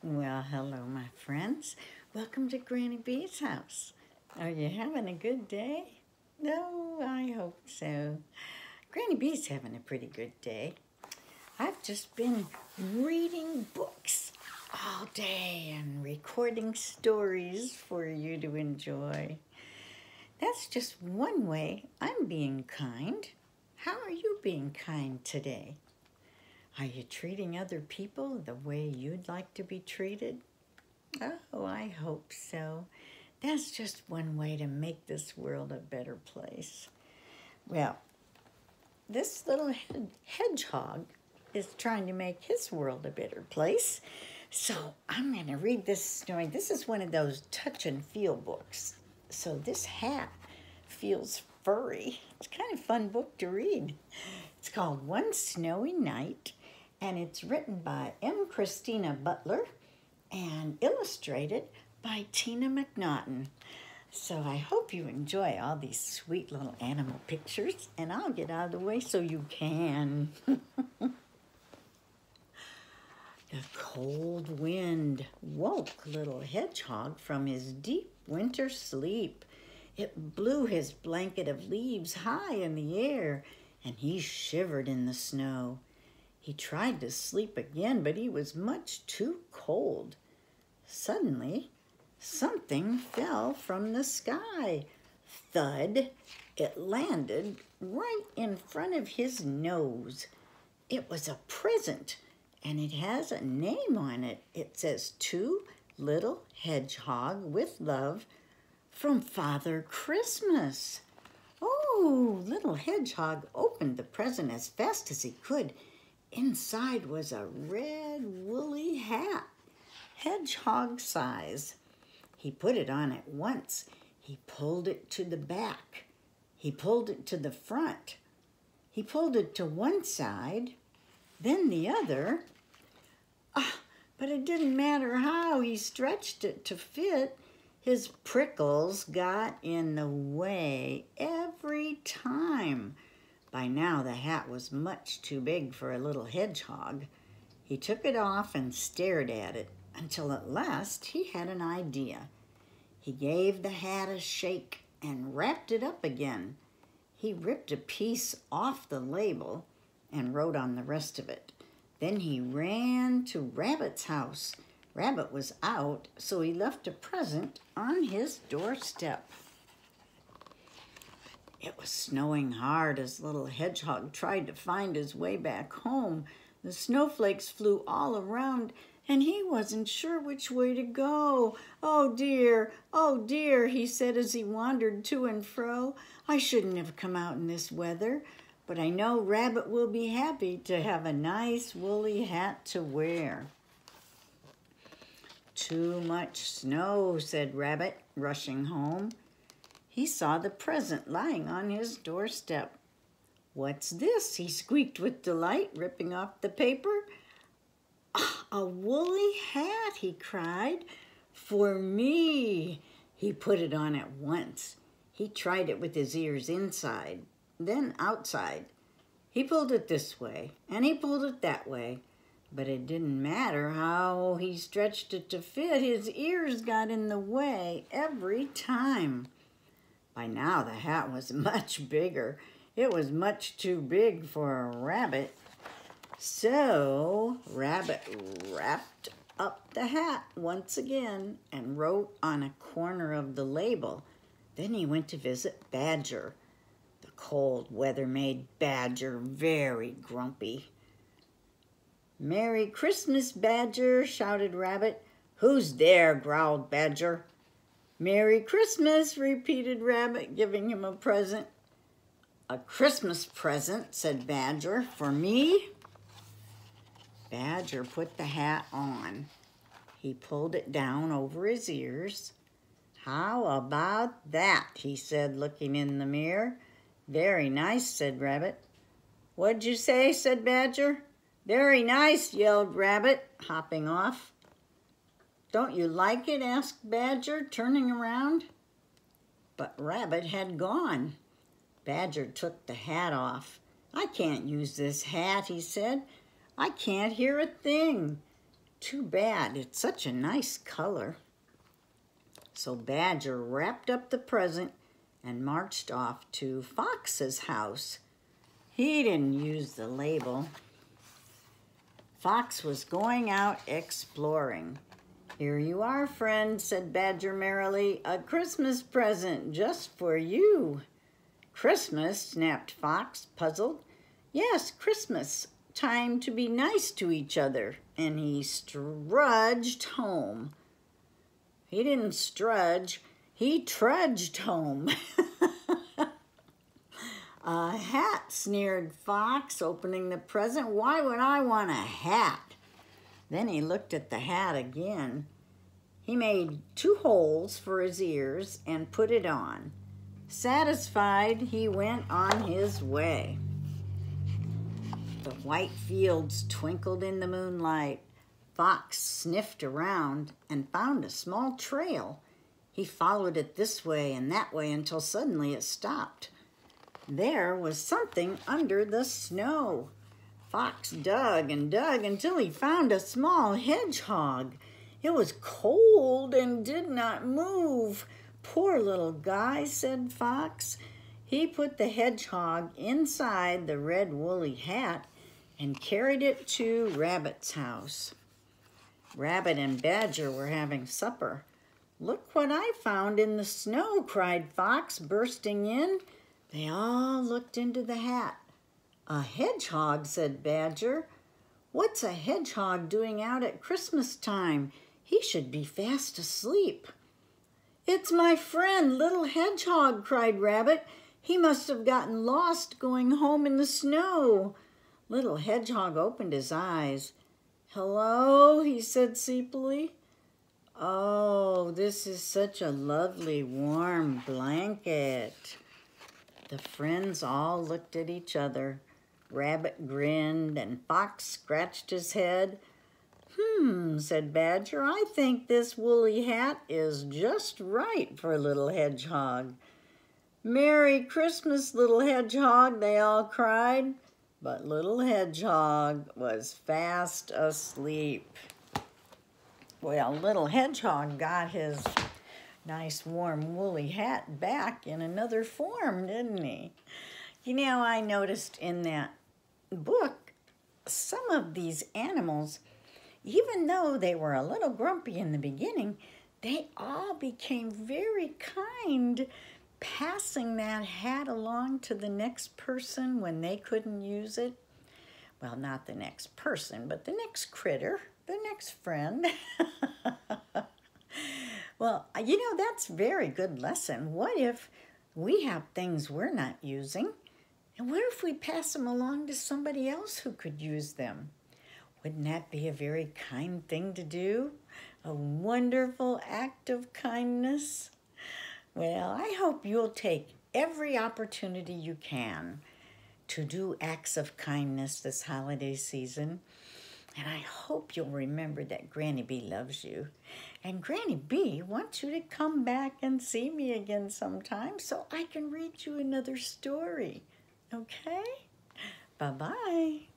Well, hello, my friends. Welcome to Granny B's house. Are you having a good day? No, I hope so. Granny B's having a pretty good day. I've just been reading books all day and recording stories for you to enjoy. That's just one way I'm being kind. How are you being kind today? Are you treating other people the way you'd like to be treated? Oh, I hope so. That's just one way to make this world a better place. Well, this little hedgehog is trying to make his world a better place. So I'm going to read this story. This is one of those touch and feel books. So this hat feels furry. It's kind of a fun book to read. It's called One Snowy Night, and it's written by M. Christina Butler and illustrated by Tina McNaughton. So I hope you enjoy all these sweet little animal pictures, and I'll get out of the way so you can. The cold wind woke little hedgehog from his deep winter sleep. It blew his blanket of leaves high in the air, and he shivered in the snow. He tried to sleep again, but he was much too cold. Suddenly, something fell from the sky. Thud! It landed right in front of his nose. It was a present, and it has a name on it. It says, "To Little Hedgehog with Love from Father Christmas." Oh, Little Hedgehog opened the present as fast as he could. Inside was a red woolly hat, hedgehog size. He put it on at once. He pulled it to the back. He pulled it to the front. He pulled it to one side, then the other. But it didn't matter how he stretched it to fit. His prickles got in the way every time. By now the hat was much too big for a little hedgehog. He took it off and stared at it until at last he had an idea. He gave the hat a shake and wrapped it up again. He ripped a piece off the label and wrote on the rest of it. Then he ran to Rabbit's house. Rabbit was out, so he left a present on his doorstep. It was snowing hard as little hedgehog tried to find his way back home. The snowflakes flew all around, and he wasn't sure which way to go. Oh dear, he said as he wandered to and fro. I shouldn't have come out in this weather, but I know Rabbit will be happy to have a nice woolly hat to wear. Too much snow, said Rabbit, rushing home. He saw the present lying on his doorstep. What's this? He squeaked with delight, ripping off the paper. A woolly hat, he cried. For me. He put it on at once. He tried it with his ears inside, then outside. He pulled it this way, and he pulled it that way. But it didn't matter how he stretched it to fit. His ears got in the way every time. By now the hat was much bigger. It was much too big for a rabbit. So Rabbit wrapped up the hat once again and wrote on a corner of the label. Then he went to visit Badger. The cold weather made Badger very grumpy. "Merry Christmas, Badger," shouted Rabbit. "Who's there?" growled Badger. "Merry Christmas," repeated Rabbit, giving him a present. "A Christmas present," said Badger. "For me?" Badger put the hat on. He pulled it down over his ears. "How about that?" he said, looking in the mirror. "Very nice," said Rabbit. "What'd you say?" said Badger. "Very nice," yelled Rabbit, hopping off. "Don't you like it?" asked Badger, turning around. But Rabbit had gone. Badger took the hat off. "I can't use this hat," he said. "I can't hear a thing." Too bad, it's such a nice color. So Badger wrapped up the present and marched off to Fox's house. He didn't use the label. Fox was going out exploring. "Here you are, friend," said Badger merrily. "A Christmas present just for you." "Christmas?" snapped Fox, puzzled. "Yes, Christmas. Time to be nice to each other." And he strudged home. He didn't strudge, he trudged home. "A hat," sneered Fox, opening the present. "Why would I want a hat?" Then he looked at the hat again. He made 2 holes for his ears and put it on. Satisfied, he went on his way. The white fields twinkled in the moonlight. Fox sniffed around and found a small trail. He followed it this way and that way until suddenly it stopped. There was something under the snow. Fox dug and dug until he found a small hedgehog. It was cold and did not move. "Poor little guy," said Fox. He put the hedgehog inside the red woolly hat and carried it to Rabbit's house. Rabbit and Badger were having supper. "Look what I found in the snow," cried Fox, bursting in. They all looked into the hat. "A hedgehog," said Badger. "What's a hedgehog doing out at Christmas time? He should be fast asleep." "It's my friend, Little Hedgehog," cried Rabbit. "He must have gotten lost going home in the snow." Little Hedgehog opened his eyes. "Hello," he said sleepily. "Oh, this is such a lovely warm blanket." The friends all looked at each other. Rabbit grinned and Fox scratched his head. Said Badger, "I think this woolly hat is just right for Little Hedgehog." "Merry Christmas, Little Hedgehog," they all cried. But Little Hedgehog was fast asleep. Well, Little Hedgehog got his nice warm woolly hat back in another form, didn't he? You know, I noticed in that book, some of these animals, even though they were a little grumpy in the beginning, they all became very kind, passing that hat along to the next person when they couldn't use it. Well, not the next person, but the next critter, the next friend. Well, you know, that's a very good lesson. What if we have things we're not using? And what if we pass them along to somebody else who could use them? Wouldn't that be a very kind thing to do? A wonderful act of kindness? Well, I hope you'll take every opportunity you can to do acts of kindness this holiday season. And I hope you'll remember that Granny B loves you. And Granny B wants you to come back and see me again sometime so I can read you another story. Okay? Bye-bye.